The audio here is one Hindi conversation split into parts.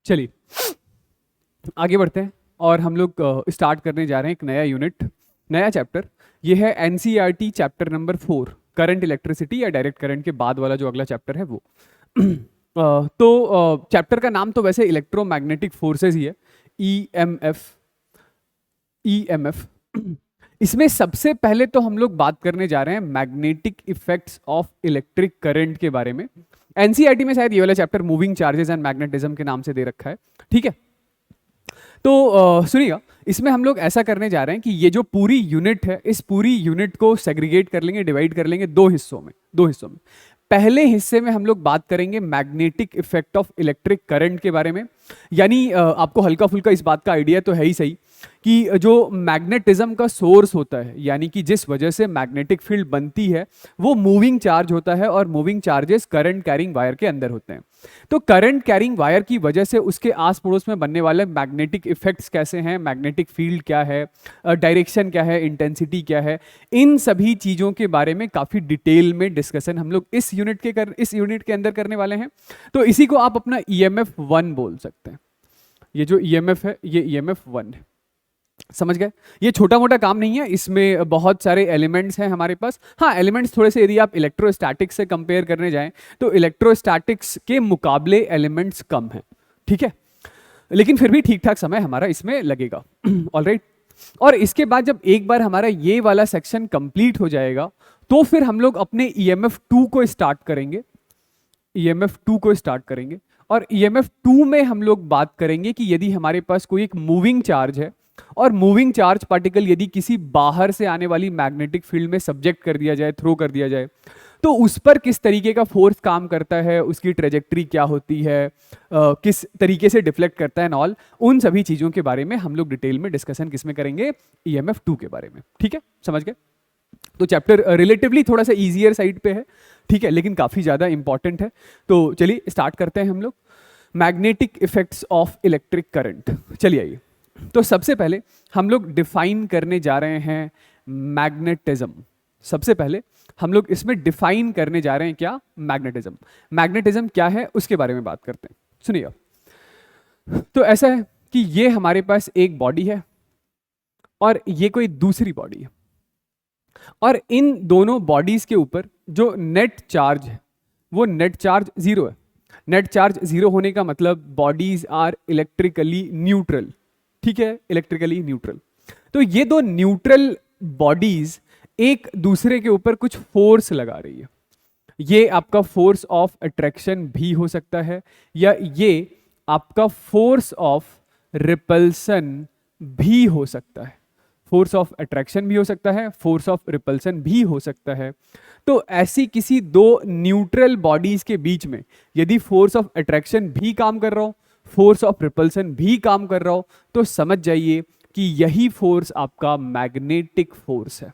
चलिए आगे बढ़ते हैं और हम लोग स्टार्ट करने जा रहे हैं एक नया यूनिट, नया चैप्टर। ये है NCERT chapter number 4, current electricity या डायरेक्ट करंट के बाद वाला जो अगला चैप्टर है वो। तो चैप्टर का नाम तो वैसे इलेक्ट्रोमैग्नेटिक फोर्सेस ही है, ईएमएफ। ईएमएफ इसमें सबसे पहले तो हम लोग बात करने जा रहे हैं magnetic effects of electric current के बारे में। एनसीईआरटी में शायद ये वाला chapter moving charges and magnetism के नाम से दे रखा है, ठीक है। तो सुनिएगा, इसमें हम लोग ऐसा करने जा रहे हैं कि ये जो पूरी यूनिट है, इस पूरी यूनिट को सेग्रीगेट कर लेंगे, डिवाइड कर लेंगे दो हिस्सों में। पहले हिस्से में हम लोग बात करेंगे magnetic effect of electric current के बारे में। यानी आपको हल्का फुल्का इस बात का आइडिया तो है ही सही कि जो मैग्नेटिज्म का सोर्स होता है, यानी कि जिस वजह से मैग्नेटिक फील्ड बनती है, वो मूविंग चार्ज होता है और moving charges current carrying wire के अंदर होते हैं। तो करंट कैरिंग वायर की वजह से उसके आस पड़ोस में बनने वाले मैग्नेटिक इफेक्ट्स कैसे हैं, मैग्नेटिक फील्ड क्या है, डायरेक्शन क्या है, इंटेंसिटी क्या है, इन सभी चीज़ों के बारे में काफ़ी डिटेल में डिस्कशन हम लोग इस यूनिट के अंदर करने वाले हैं। तो इसी को आप अपना ईएमएफ 1 बोल सकते हैं। ये जो ईएमएफ है, ये ईएमएफ 1 है, समझ गए। ये छोटा मोटा काम नहीं है, इसमें बहुत सारे एलिमेंट्स हैं हमारे पास। हाँ, एलिमेंट्स थोड़े से यदि आप इलेक्ट्रोस्टैटिक्स से कंपेयर करने जाएं तो इलेक्ट्रोस्टैटिक्स के मुकाबले एलिमेंट्स कम हैं, ठीक है, लेकिन फिर भी ठीक ठाक समय हमारा इसमें लगेगा। ऑलराइट। और इसके बाद जब एक बार हमारा ये वाला सेक्शन कंप्लीट हो जाएगा तो फिर हम लोग अपने ईएमएफ 2 को स्टार्ट करेंगे। ईएमएफ 2 को स्टार्ट करेंगे और ईएमएफ 2 में हम लोग बात करेंगे कि यदि हमारे पास कोई एक मूविंग चार्ज है और मूविंग चार्ज पार्टिकल यदि किसी बाहर से आने वाली मैग्नेटिक फील्ड में सब्जेक्ट कर दिया जाए, थ्रो कर दिया जाए, तो उस पर किस तरीके का फोर्स काम करता है, उसकी ट्रेजेक्ट्री क्या होती है, किस तरीके से डिफ्लेक्ट करता है एंड ऑल, उन सभी चीज़ों के बारे में हम लोग डिटेल में डिस्कशन किसमें करेंगे, ईएमएफ 2 के बारे में, ठीक है, समझ गए। तो चैप्टर रिलेटिवली थोड़ा सा इजियर साइड पे है, ठीक है, लेकिन काफ़ी ज़्यादा इंपॉर्टेंट है। तो चलिए स्टार्ट करते हैं हम लोग magnetic effects of electric current. चलिए आइए, तो सबसे पहले हम लोग डिफाइन करने जा रहे हैं मैग्नेटिज्म। सबसे पहले हम लोग इसमें डिफाइन करने जा रहे हैं क्या, मैग्नेटिज्म। मैग्नेटिज्म क्या है उसके बारे में बात करते हैं। सुनिए, तो ऐसा है कि ये हमारे पास एक बॉडी है और ये कोई दूसरी बॉडी है, और इन दोनों बॉडीज के ऊपर जो नेट चार्ज है वो नेट चार्ज 0 है। नेट चार्ज 0 होने का मतलब बॉडीज आर इलेक्ट्रिकली न्यूट्रल, ठीक है, इलेक्ट्रिकली न्यूट्रल। तो ये दो न्यूट्रल बॉडीज एक दूसरे के ऊपर कुछ फोर्स लगा रही है। ये आपका फोर्स ऑफ अट्रैक्शन भी हो सकता है या ये आपका फोर्स ऑफ रिपल्सन भी हो सकता है। फोर्स ऑफ अट्रैक्शन भी हो सकता है, फोर्स ऑफ रिपल्सन भी हो सकता है। तो ऐसी किसी दो न्यूट्रल बॉडीज के बीच में यदि फोर्स ऑफ अट्रैक्शन भी काम कर रहा हो, फोर्स ऑफ रिपल्सन भी काम कर रहा हो, तो समझ जाइए कि यही फोर्स आपका मैग्नेटिक फोर्स है।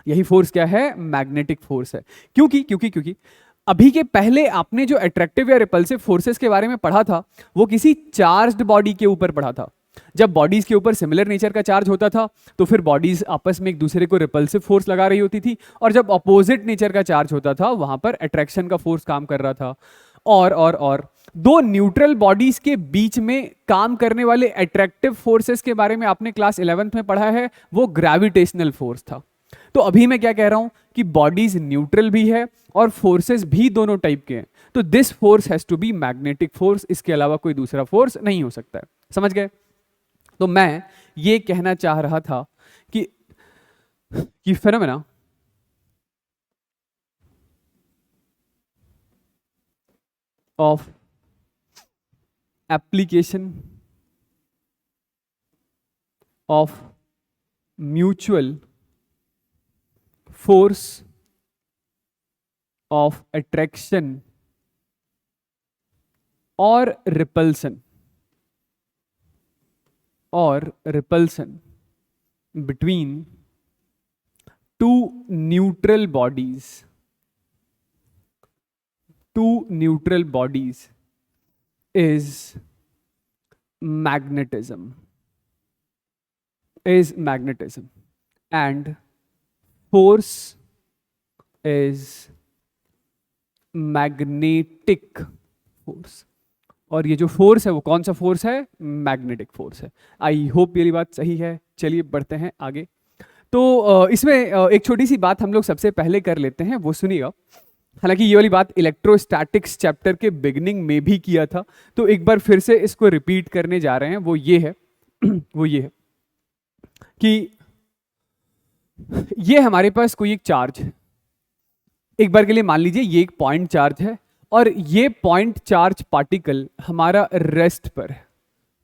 यही फोर्स क्या है, मैग्नेटिक फोर्स है। क्योंकि अभी के पहले आपने जो अट्रैक्टिव या रिपल्सिव फोर्सेस के बारे में पढ़ा था वो किसी चार्ज्ड बॉडी के ऊपर पढ़ा था। जब बॉडीज के ऊपर सिमिलर नेचर का चार्ज होता था तो फिर बॉडीज आपस में एक दूसरे को रिपल्सिव फोर्स लगा रही होती थी, और जब अपोजिट नेचर का चार्ज होता था वहां पर अट्रैक्शन का फोर्स काम कर रहा था। और दो न्यूट्रल बॉडीज के बीच में काम करने वाले अट्रैक्टिव फोर्सेस के बारे में आपने क्लास 11th में पढ़ा है, वो ग्रेविटेशनल फोर्स था। तो अभी मैं क्या कह रहा हूं कि बॉडीज न्यूट्रल भी है और फोर्सेस भी दोनों टाइप के हैं। तो this force has to be magnetic force, इसके अलावा कोई दूसरा फोर्स नहीं हो सकता है, समझ गए। तो मैं ये कहना चाह रहा था कि phenomena of application of mutual force of attraction और repulsion between two neutral bodies is magnetism and force is magnetic force, और ये जो फोर्स है वो कौन सा फोर्स है? मैग्नेटिक फोर्स है। आई होप ये बात सही है। चलिए बढ़ते हैं आगे। तो इसमें एक छोटी सी बात हम लोग सबसे पहले कर लेते हैं, वो सुनिएगा। हालांकि ये वाली बात इलेक्ट्रोस्टैटिक्स चैप्टर के बिगिनिंग में भी किया था, तो एक बार फिर से इसको रिपीट करने जा रहे हैं। वो ये है वो ये है कि ये हमारे पास कोई एक चार्ज है। एक बार के लिए मान लीजिए ये एक पॉइंट चार्ज है, और ये पॉइंट चार्ज पार्टिकल हमारा रेस्ट पर है।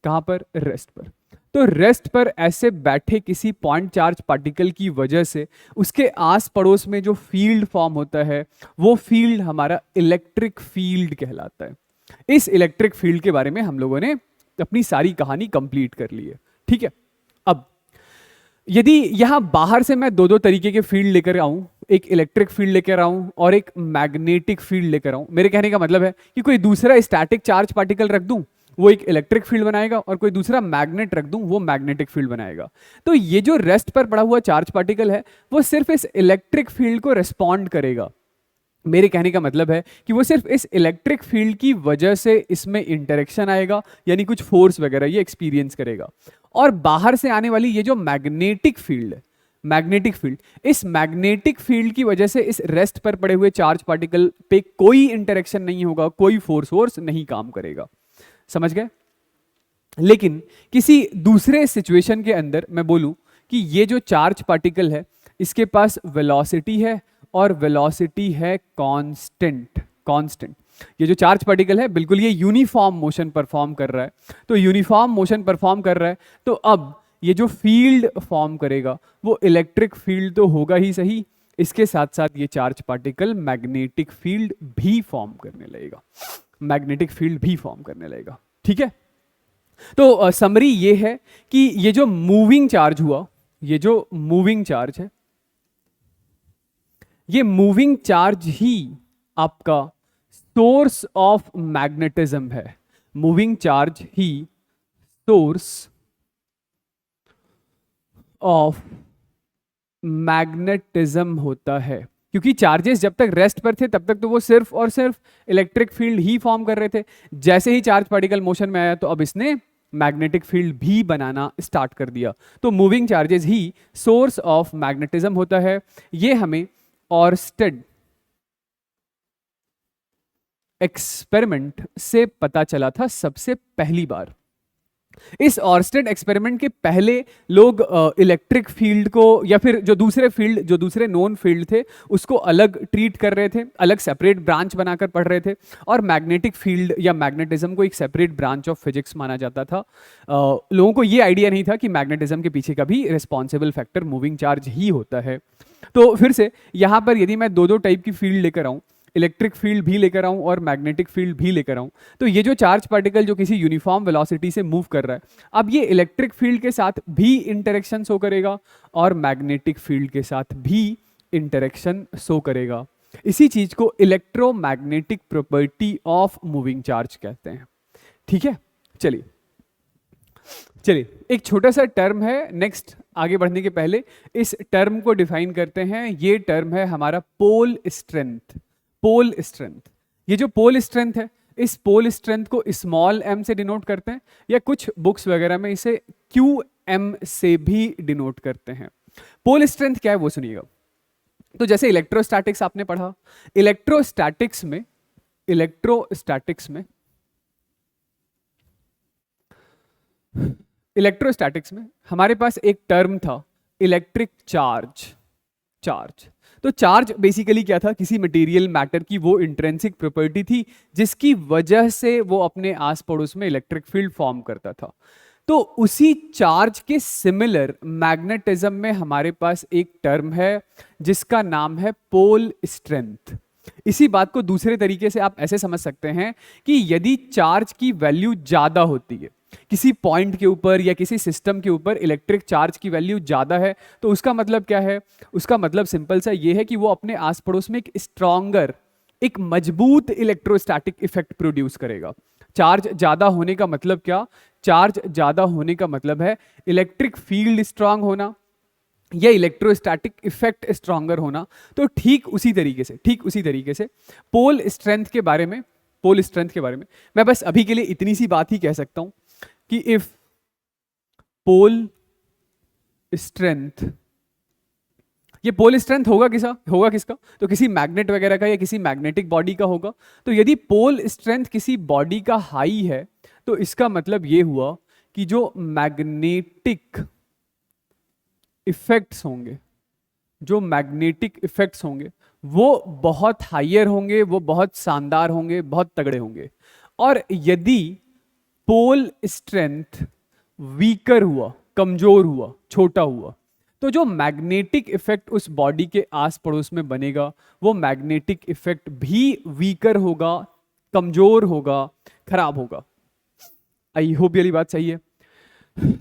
कहां पर? रेस्ट पर। तो रेस्ट पर ऐसे बैठे किसी पॉइंट चार्ज पार्टिकल की वजह से उसके आस पड़ोस में जो फील्ड फॉर्म होता है, वो फील्ड हमारा इलेक्ट्रिक फील्ड कहलाता है। इस इलेक्ट्रिक फील्ड के बारे में हम लोगों ने अपनी सारी कहानी कंप्लीट कर ली है। ठीक है, अब यदि यहां बाहर से मैं दो दो तरीके के फील्ड लेकर आऊं, एक इलेक्ट्रिक फील्ड लेकर आऊं और एक मैग्नेटिक फील्ड लेकर आऊं, मेरे कहने का मतलब है कि कोई दूसरा स्टैटिक चार्ज पार्टिकल रख दूं, वो एक इलेक्ट्रिक फील्ड बनाएगा, और कोई दूसरा मैग्नेट रख दूं, वो मैग्नेटिक फील्ड बनाएगा। तो ये जो रेस्ट पर पड़ा हुआ चार्ज पार्टिकल है, वो सिर्फ इस इलेक्ट्रिक फील्ड को रिस्पॉन्ड करेगा। मेरे कहने का मतलब है कि वो सिर्फ इस इलेक्ट्रिक फील्ड की वजह से इसमें इंटरेक्शन आएगा, यानी कुछ फोर्स वगैरह ये एक्सपीरियंस करेगा। और बाहर से आने वाली ये जो मैग्नेटिक फील्ड है, मैग्नेटिक फील्ड, इस मैग्नेटिक फील्ड की वजह से इस रेस्ट पर पड़े हुए चार्ज पार्टिकल पे कोई इंटरेक्शन नहीं होगा, कोई फोर्स नहीं काम करेगा। समझ गए? लेकिन किसी दूसरे सिचुएशन के अंदर मैं बोलूं कि ये जो चार्ज पार्टिकल है, इसके पास वेलोसिटी है, और वेलोसिटी है कांस्टेंट। कांस्टेंट। ये जो चार्ज पार्टिकल है बिल्कुल ये यूनिफॉर्म मोशन परफॉर्म कर रहा है। तो यूनिफॉर्म मोशन परफॉर्म कर रहा है, तो अब ये जो फील्ड फॉर्म करेगा वो इलेक्ट्रिक फील्ड तो होगा ही सही, इसके साथ साथ ये चार्ज पार्टिकल मैग्नेटिक फील्ड भी फॉर्म करने लगेगा। मैग्नेटिक फील्ड भी फॉर्म करने लगेगा। ठीक है, तो समरी ये है कि ये जो मूविंग चार्ज हुआ, ये जो मूविंग चार्ज है, ये मूविंग चार्ज ही आपका सोर्स ऑफ मैग्नेटिज्म है। Moving charge he source of magnetism होता है, क्योंकि चार्जेस जब तक रेस्ट पर थे तब तक तो वो सिर्फ और सिर्फ इलेक्ट्रिक फील्ड ही फॉर्म कर रहे थे। जैसे ही चार्ज पार्टिकल मोशन में आया तो अब इसने मैग्नेटिक फील्ड भी बनाना स्टार्ट कर दिया। तो moving charges he source of magnetism होता है। ये हमें ऑर्स्टेड एक्सपेरिमेंट से पता चला था सबसे पहली बार। इस ऑर्स्टेड एक्सपेरिमेंट के पहले लोग इलेक्ट्रिक फील्ड को या फिर जो दूसरे नोन फील्ड थे उसको अलग ट्रीट कर रहे थे, अलग सेपरेट ब्रांच बनाकर पढ़ रहे थे, और मैग्नेटिक फील्ड या मैग्नेटिज्म को एक सेपरेट ब्रांच ऑफ फिजिक्स माना जाता था। लोगों को ये आइडिया नहीं था कि मैग्नेटिज्म के पीछे का भी रिस्पॉन्सिबल फैक्टर मूविंग चार्ज ही होता है। तो फिर से यहां पर यदि मैं दो दो टाइप की फील्ड लेकर आऊं, इलेक्ट्रिक फील्ड भी लेकर आऊं और मैग्नेटिक फील्ड भी लेकर आऊं, तो ये जो चार्ज पार्टिकल जो किसी यूनिफॉर्म वेलोसिटी से मूव कर रहा है, अब ये इलेक्ट्रिक फील्ड के साथ भी इंटरेक्शन शो करेगा और मैग्नेटिक फील्ड के साथ भी इंटरेक्शन शो करेगा। इसी चीज को electromagnetic property of moving charge कहते हैं। ठीक है, चलिए एक छोटा सा टर्म है, नेक्स्ट आगे बढ़ने के पहले इस टर्म को डिफाइन करते हैं। ये टर्म है हमारा पोल स्ट्रेंथ। पोल स्ट्रेंथ, ये जो पोल स्ट्रेंथ है, इस पोल स्ट्रेंथ को स्मॉल एम से डिनोट करते हैं, या कुछ बुक्स वगैरह में इसे क्यू एम से भी डिनोट करते हैं। पोल स्ट्रेंथ क्या है वो सुनिएगा। तो जैसे इलेक्ट्रोस्टैटिक्स आपने पढ़ा, इलेक्ट्रोस्टैटिक्स में हमारे पास एक टर्म था इलेक्ट्रिक चार्ज। तो चार्ज बेसिकली क्या था? किसी मटेरियल मैटर की वो इंट्रिंसिक प्रॉपर्टी थी जिसकी वजह से वो अपने आस पड़ोस में इलेक्ट्रिक फील्ड फॉर्म करता था। तो उसी चार्ज के सिमिलर मैग्नेटिज्म में हमारे पास एक टर्म है जिसका नाम है पोल स्ट्रेंथ। इसी बात को दूसरे तरीके से आप ऐसे समझ सकते हैं कि यदि चार्ज की वैल्यू ज्यादा होती है, किसी पॉइंट के ऊपर या किसी सिस्टम के ऊपर इलेक्ट्रिक चार्ज की वैल्यू ज्यादा है, तो उसका मतलब क्या है? उसका मतलब सिंपल सा ये है कि वो अपने आस पड़ोस में एक स्ट्रॉन्गर, एक मजबूत इलेक्ट्रोस्टैटिक इफेक्ट प्रोड्यूस करेगा। चार्ज ज्यादा होने का मतलब क्या? चार्ज ज्यादा होने का मतलब है इलेक्ट्रिक फील्ड स्ट्रांग होना या इलेक्ट्रोस्टैटिक इफेक्ट स्ट्रॉन्गर होना। तो ठीक उसी तरीके से पोल स्ट्रेंथ के बारे में पोल स्ट्रेंथ के बारे में। मैं बस अभी के लिए इतनी सी बात ही कह सकता हूं कि इफ पोल स्ट्रेंथ, ये पोल स्ट्रेंथ होगा किसका, तो किसी मैग्नेट वगैरह का या किसी मैग्नेटिक बॉडी का होगा। तो यदि पोल स्ट्रेंथ किसी बॉडी का हाई है तो इसका मतलब ये हुआ कि जो मैग्नेटिक इफेक्ट्स होंगे, जो मैग्नेटिक इफेक्ट्स होंगे वो बहुत हाइयर होंगे, वो बहुत शानदार होंगे, बहुत तगड़े होंगे। और यदि पोल स्ट्रेंथ वीकर हुआ, कमजोर हुआ, छोटा हुआ, तो जो मैग्नेटिक इफेक्ट उस बॉडी के आस पड़ोस में बनेगा वो मैग्नेटिक इफेक्ट भी वीकर होगा, कमजोर होगा, खराब होगा। आई होप ये बात सही है।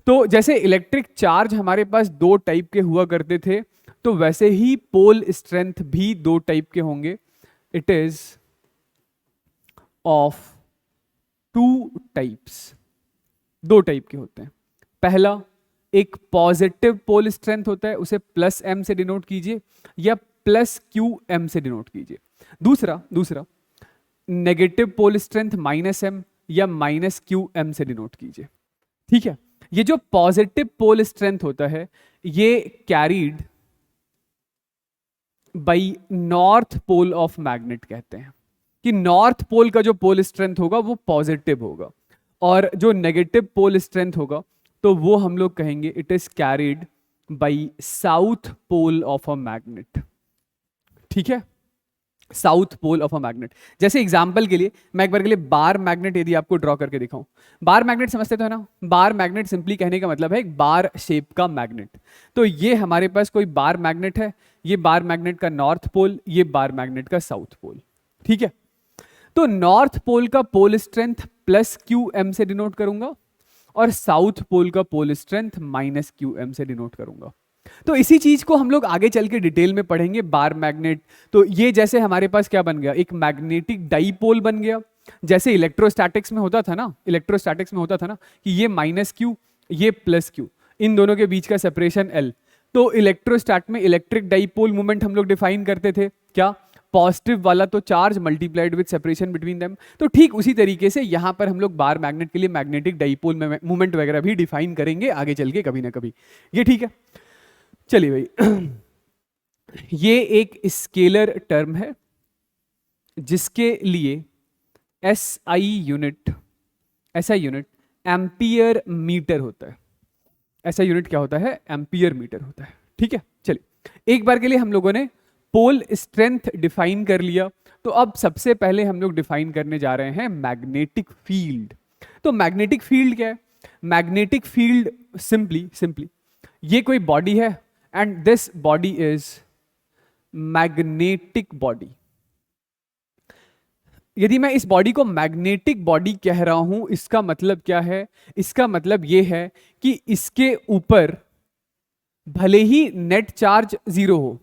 तो जैसे इलेक्ट्रिक चार्ज हमारे पास दो टाइप के हुआ करते थे, तो वैसे ही पोल स्ट्रेंथ भी दो टाइप के होंगे। It is of two types, दो टाइप के होते हैं। पहला एक पॉजिटिव पोल स्ट्रेंथ होता है, उसे प्लस एम से डिनोट कीजिए या प्लस क्यू एम से डिनोट कीजिए। दूसरा negative pole strength minus M या माइनस क्यू एम से डिनोट कीजिए। ठीक है, ये जो पॉजिटिव पोल स्ट्रेंथ होता है ये carried by north pole of magnet कहते हैं कि नॉर्थ पोल का जो पोल स्ट्रेंथ होगा वो पॉजिटिव होगा, और जो नेगेटिव पोल स्ट्रेंथ होगा तो वो हम लोग कहेंगे it is carried by south pole of a magnet. ठीक है, south pole of a magnet. जैसे एग्जांपल के लिए मैं एक बार के लिए बार मैग्नेट यदि आपको ड्रॉ करके दिखाऊं, बार मैग्नेट समझते तो है ना, बार मैग्नेट सिंपली कहने का मतलब है एक बार शेप का मैग्नेट। तो ये हमारे पास कोई बार मैग्नेट है, ये बार मैग्नेट का नॉर्थ पोल, ये बार मैग्नेट का साउथ पोल। ठीक है, तो नॉर्थ पोल का pole strength plus Q M से डिनोट करूंगा और साउथ पोल का pole strength minus Q M से डिनोट करूंगा। तो इसी चीज को हम लोग आगे चल के डिटेल में पढ़ेंगे, बार मैग्नेट। तो ये जैसे हमारे पास क्या बन गया, एक मैग्नेटिक डाइपोल बन गया। जैसे इलेक्ट्रोस्टैटिक्स में होता था ना, कि ये माइनस क्यू, ये प्लस क्यू, इन दोनों के बीच का सेपरेशन एल। तो इलेक्ट्रोस्टैट में इलेक्ट्रिक डाइपोल मूवमेंट हम लोग डिफाइन करते थे क्या, पॉजिटिव वाला तो charge multiplied with separation between them. तो ठीक उसी तरीके से यहां पर हम लोग बार मैग्नेट के लिए मैग्नेटिक डाइपोल मूवमेंट वगैरह भी डिफाइन करेंगे आगे चल के कभी ना कभी। ये ठीक है, चलिए भाई। ये एक स्केलर टर्म है जिसके लिए एसआई यूनिट एम्पियर मीटर होता है। ऐसा यूनिट क्या होता है, एम्पियर मीटर होता है। ठीक है, चलिए एक बार के लिए हम लोगों ने पोल स्ट्रेंथ डिफाइन कर लिया, तो अब सबसे पहले हम लोग डिफाइन करने जा रहे हैं मैग्नेटिक फील्ड। तो मैग्नेटिक फील्ड क्या है, मैग्नेटिक फील्ड सिंपली ये कोई बॉडी है and this body is magnetic body. यदि मैं इस बॉडी को मैग्नेटिक बॉडी कह रहा हूं, इसका मतलब क्या है, इसका मतलब यह है कि इसके ऊपर भले ही नेट चार्ज जीरो हो,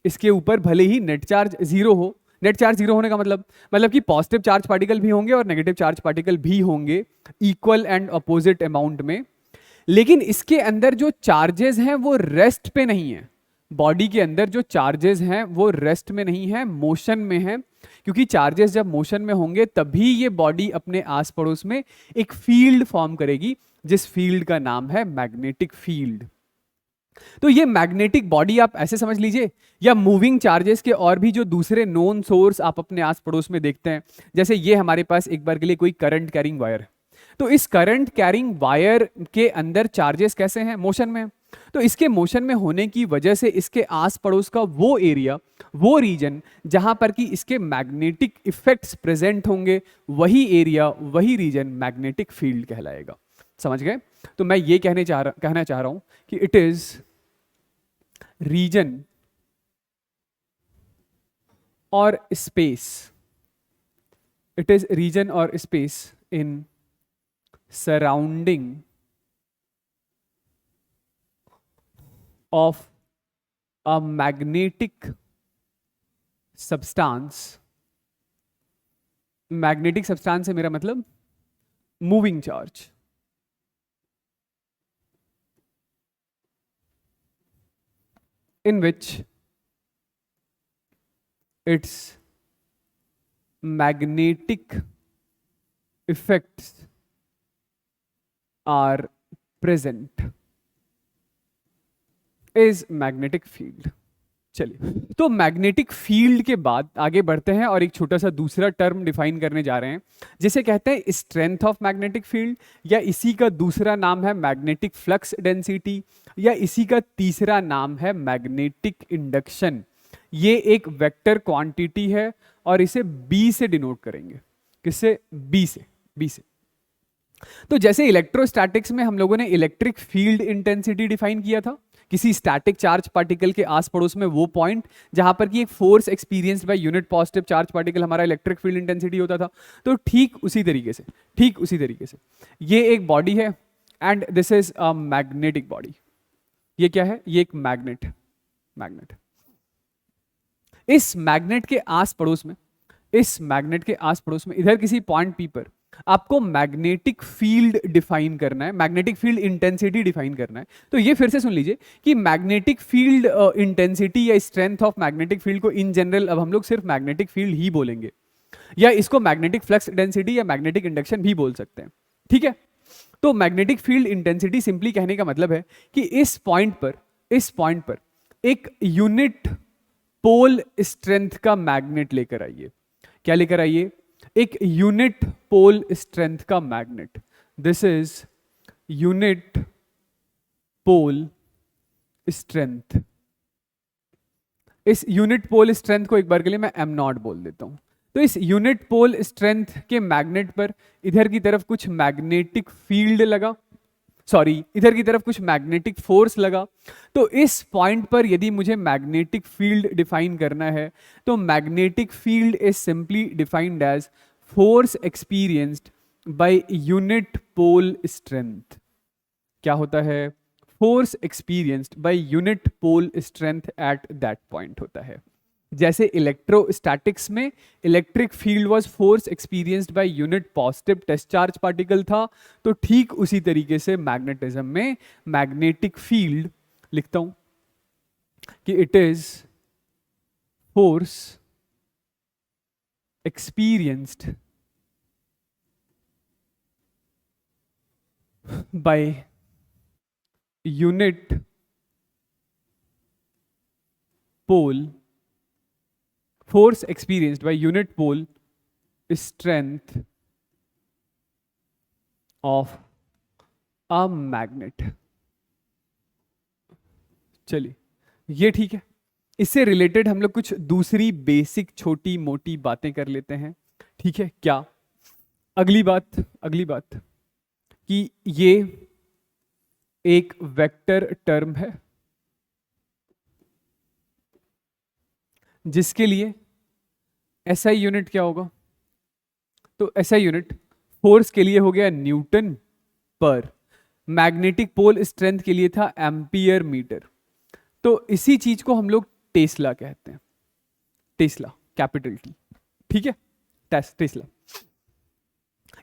इसके ऊपर भले ही नेट चार्ज जीरो हो। नेट चार्ज जीरो होने का मतलब कि पॉजिटिव चार्ज पार्टिकल भी होंगे और नेगेटिव चार्ज पार्टिकल भी होंगे इक्वल एंड अपोजिट अमाउंट में, लेकिन इसके अंदर जो चार्जेस हैं वो रेस्ट पे नहीं है। बॉडी के अंदर जो चार्जेस हैं वो रेस्ट में नहीं है, मोशन में है। क्योंकि चार्जेस जब मोशन में होंगे तभी ये बॉडी अपने आस पड़ोस में एक फील्ड फॉर्म करेगी, जिस फील्ड का नाम है मैग्नेटिक फील्ड। तो ये मैग्नेटिक बॉडी आप ऐसे समझ लीजिए, या मूविंग चार्जेस के और भी जो दूसरे नोन सोर्स आप अपने आस पड़ोस में देखते हैं, जैसे ये हमारे पास एक बार के लिए कोई करंट कैरिंग वायर है, तो इस करंट कैरिंग वायर के अंदर चार्जेस कैसे हैं, मोशन में। तो इसके मोशन में होने की वजह से इसके आस पड़ोस का वो एरिया, वो रीजन जहां पर कि इसके मैग्नेटिक इफेक्ट्स प्रेजेंट होंगे, वही एरिया, वही रीजन मैग्नेटिक फील्ड कहलाएगा। समझ गए? तो मैं ये कहना चाह रहा हूं कि इट इज रीजन और स्पेस, इट इज रीजन और space in surrounding of a magnetic substance। Magnetic substance से मेरा मतलब moving charge. in which its magnetic effects are present is magnetic field। चलिए, तो मैग्नेटिक फील्ड के बाद आगे बढ़ते हैं और एक छोटा सा दूसरा टर्म डिफाइन करने जा रहे हैं जिसे कहते हैं स्ट्रेंथ ऑफ मैग्नेटिक फील्ड, या इसी का दूसरा नाम है मैग्नेटिक फ्लक्स डेंसिटी, या इसी का तीसरा नाम है मैग्नेटिक इंडक्शन। ये एक वेक्टर क्वांटिटी है और इसे बी से डिनोट करेंगे। किससे? बी से। बी से। तो जैसे इलेक्ट्रोस्टैटिक्स में हम लोगों ने इलेक्ट्रिक फील्ड इंटेंसिटी डिफाइन किया था, किसी स्टैटिक चार्ज पार्टिकल के आस पड़ोस में वो पॉइंट जहां पर कि एक force experienced by unit positive charge particle हमारा इलेक्ट्रिक फील्ड इंटेंसिटी होता था। तो ठीक उसी तरीके से ये एक बॉडी है and this is a magnetic body. ये क्या है? ये एक मैग्नेट। इस मैग्नेट के आस पड़ोस में इधर किसी पॉइंट पी पर आपको मैग्नेटिक फील्ड डिफाइन करना है, मैग्नेटिक फील्ड इंटेंसिटी डिफाइन करना है। तो ये फिर से सुन लीजिए कि मैग्नेटिक फील्ड इंटेंसिटी या स्ट्रेंथ ऑफ मैग्नेटिक फील्ड को इन जनरल अब हम लोग सिर्फ मैग्नेटिक फील्ड ही बोलेंगे, या इसको मैग्नेटिक फ्लक्स डेंसिटी या मैग्नेटिक इंडक्शन भी बोल सकते हैं। ठीक है, तो मैग्नेटिक फील्ड इंटेंसिटी सिंपली कहने का मतलब है कि इस पॉइंट पर एक यूनिट पोल स्ट्रेंथ का मैग्नेट लेकर आइए। क्या लेकर आइए? एक यूनिट पोल स्ट्रेंथ का magnet. This is unit pole strength. इस यूनिट पोल स्ट्रेंथ को एक बार के लिए मैं एम नॉट बोल देता हूं। तो इस यूनिट पोल स्ट्रेंथ के मैग्नेट पर इधर की तरफ कुछ मैग्नेटिक फील्ड लगा, इधर की तरफ कुछ मैग्नेटिक फोर्स लगा। तो इस पॉइंट पर यदि मुझे मैग्नेटिक फील्ड डिफाइन करना है तो magnetic field is simply defined as force experienced by unit pole strength. क्या होता है? Force experienced by unit pole strength at that point होता है। जैसे इलेक्ट्रोस्टैटिक्स में electric field was force experienced by unit positive test charge particle था, तो ठीक उसी तरीके से मैग्नेटिज्म में मैग्नेटिक फील्ड लिखता हूं कि it is force experienced by unit pole force experienced by unit pole strength of a magnet। चलिए, ये ठीक है। इससे रिलेटेड हम लोग कुछ दूसरी बेसिक छोटी मोटी बातें कर लेते हैं। ठीक है क्या? अगली बात कि ये एक वेक्टर टर्म है जिसके लिए SI यूनिट क्या होगा? तो SI यूनिट फोर्स के लिए हो गया न्यूटन पर, मैग्नेटिक पोल स्ट्रेंथ के लिए था एम्पियर मीटर। तो इसी चीज को हम लोग टेस्ला कहते हैं, टेस्ला कैपिटल T। ठीक है, टेस्ला।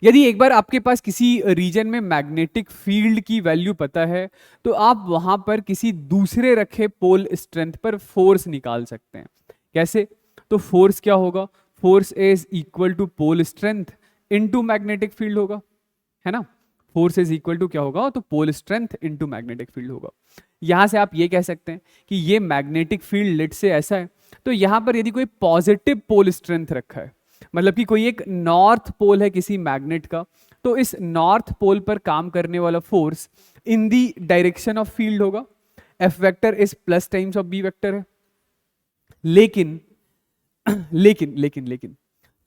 यदि एक बार आपके पास किसी रीजन में मैग्नेटिक फील्ड की वैल्यू पता है तो आप वहां पर किसी दूसरे रखे पोल स्ट्रेंथ पर फोर्स निकाल सकते हैं। कैसे? तो फोर्स क्या होगा? Force is equal to pole strength into magnetic field होगा, है ना। फोर्स इज इक्वल टू क्या होगा? तो pole strength into magnetic field होगा। यहां से आप ये कह सकते हैं कि ये मैग्नेटिक फील्ड लेट से ऐसा है, तो यहां पर यदि कोई पॉजिटिव पोल स्ट्रेंथ रखा है, मतलब कि कोई एक नॉर्थ पोल है किसी मैग्नेट का, तो इस नॉर्थ पोल पर काम करने वाला force in the direction of field होगा। F vector is plus times of B vector है। लेकिन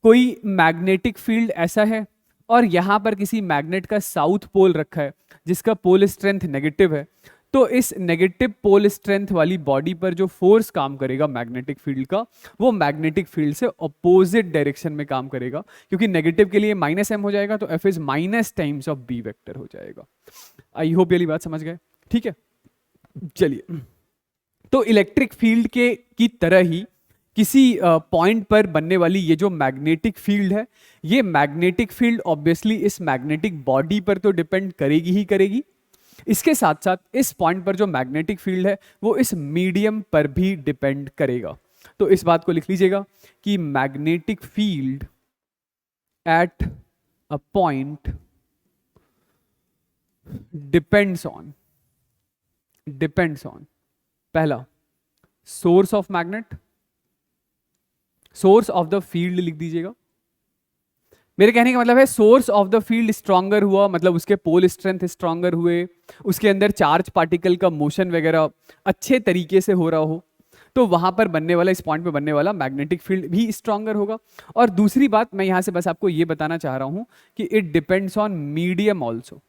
कोई मैग्नेटिक फील्ड ऐसा है और यहां पर किसी मैग्नेट का साउथ पोल रखा है जिसका पोल स्ट्रेंथ नेगेटिव है, तो इस नेगेटिव पोल स्ट्रेंथ वाली बॉडी पर जो फोर्स काम करेगा मैग्नेटिक फील्ड का, वो मैग्नेटिक फील्ड से ऑपोजिट डायरेक्शन में काम करेगा, क्योंकि नेगेटिव के लिए -m हो जाएगा तो F is minus times of B vector हो जाएगा। आई होप ये बात समझ गए। ठीक है, चलिए, तो इलेक्ट्रिक फील्ड के की तरह ही किसी पॉइंट पर बनने वाली ये जो मैग्नेटिक फील्ड है, ये मैग्नेटिक फील्ड ऑब्वियसली इस मैग्नेटिक बॉडी पर तो डिपेंड करेगी ही करेगी, इसके साथ साथ इस पॉइंट पर जो मैग्नेटिक फील्ड है वो इस मीडियम पर भी डिपेंड करेगा। तो इस बात को लिख लीजिएगा कि magnetic field at a point depends on पहला source of magnet, source of the field लिख दीजिएगा। मेरे कहने का मतलब है source of the field stronger हुआ, मतलब उसके पोल स्ट्रेंथ स्ट्रॉन्गर हुए, उसके अंदर चार्ज पार्टिकल का मोशन वगैरह अच्छे तरीके से हो रहा हो, तो वहां पर बनने वाला, इस पॉइंट पे बनने वाला मैग्नेटिक फील्ड भी स्ट्रॉन्गर होगा। और दूसरी बात मैं यहां से बस आपको ये बताना चाह रहा हूं कि it depends on medium also,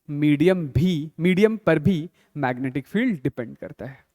medium पर भी मैग्नेटिक फील्ड डिपेंड करता है।